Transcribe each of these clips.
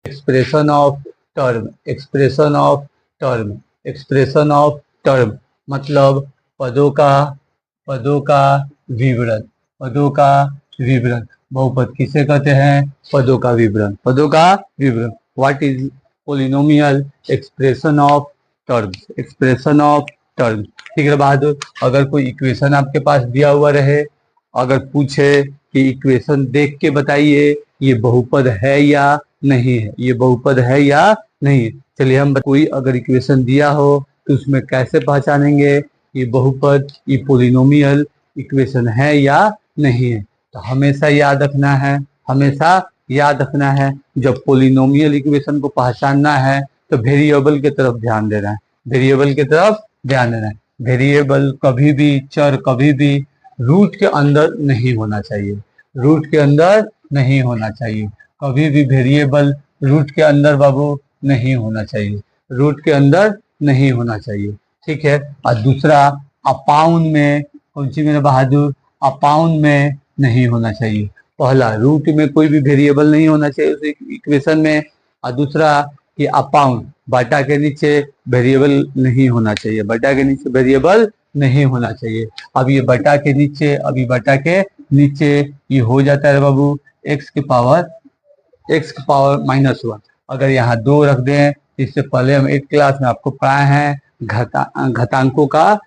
Expression of term, expression of term, expression of term मतलब पदों का विवरण, पदों का विवरण। बहुपद किसे कहते हैं? पदों का विवरण, पदों का विवरण। What is polynomial? Expression of terms, expression of terms. ठीक है बहादुर, अगर कोई इक्वेशन आपके पास दिया हुआ रहे, अगर पूछे कि इक्वेशन देख के बताइए ये बहुपद है या नहीं है, ये बहुपद है या नहीं है। चलिए हम कोई अगर इक्वेशन दिया हो तो उसमें कैसे पहचानेंगे ये बहुपद, ये पोलिनोमियल इक्वेशन है या नहीं है। तो हमेशा याद रखना है, हमेशा याद रखना है, जब पोलिनोमियल इक्वेशन को पहचानना है तो वेरिएबल की तरफ ध्यान देना है, वेरिएबल की तरफ ध्यान देना है। वेरिएबल कभी भी, चर कभी भी रूट के अंदर नहीं होना चाहिए, रूट के अंदर नहीं होना चाहिए। कभी भी वेरिएबल रूट के अंदर बाबू नहीं होना चाहिए, रूट के अंदर नहीं होना चाहिए। ठीक है। और दूसरा अपाउंड में, कौन सी मेरे बहादुर? अपाउंड में नहीं होना चाहिए। पहला, रूट में कोई भी वेरिएबल नहीं होना चाहिए उस इक्वेशन में। और दूसरा कि अपाउंड, बटा के नीचे वेरिएबल नहीं होना चाहिए, बटा के नीचे वेरिएबल नहीं होना चाहिए। अब ये बटा के नीचे, अभी बटा के नीचे ये हो जाता है बाबू x की पावर -1। अगर यहाँ 2 रख दें, इससे पहले हम 8 क्लास में आपको पढ़ाए हैं घातांकों का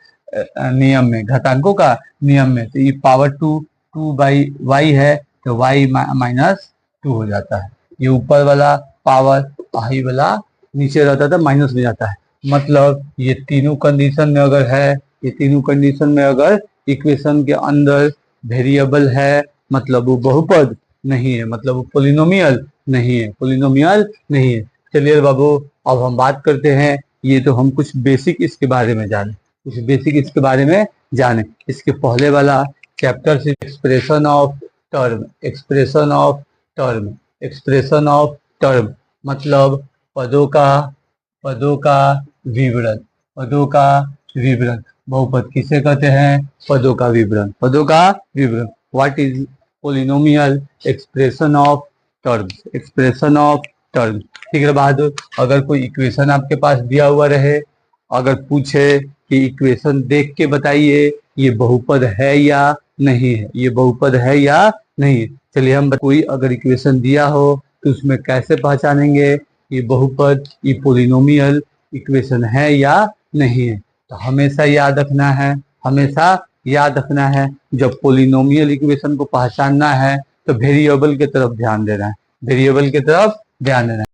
नियम में, घातांकों का नियम में। तो ये पावर 2 बाई y है तो y -2 हो जाता है। ये ऊपर वाला पावर, आई वाला नीचे रहता था, माइनस में जाता है। मतलब ये तीनों कंडीशन में अगर है, ये तीनों कंडीशन में अगर इक्वेशन के अंदर वेरिएबल है मतलब वो बहुपद नहीं है, मतलब वो पोलिनोमियल नहीं है, पोलिनोमियल नहीं है। चलिए बाबू अब हम बात करते हैं, ये तो हम कुछ बेसिक इसके बारे में जाने, कुछ बेसिक इसके बारे में जाने। इसके पहले वाला चैप्टर से expression of term, expression of term, expression of term मतलब पदों का विवरण, पदों का विवरण। बहुपद किसे कहते हैं? पदों का विवरण, पदों का विवरण। What is polynomial? Expression of terms, expression of terms. ठीक है बहादुर, अगर कोई इक्वेशन आपके पास दिया हुआ रहे, अगर पूछे कि इक्वेशन देख के बताइए ये बहुपद है या नहीं है, ये बहुपद है या नहीं है। चलिए हम कोई अगर इक्वेशन दिया हो तो उसमें कैसे पहचानेंगे ये बहुपद, ये पोलिनोमियल इक्वेशन है या नहीं है। तो हमेशा याद रखना है, हमेशा याद रखना है, जब पोलिनोमियल इक्वेशन को पहचानना है तो वेरिएबल की तरफ ध्यान देना है, वेरिएबल की तरफ ध्यान देना है।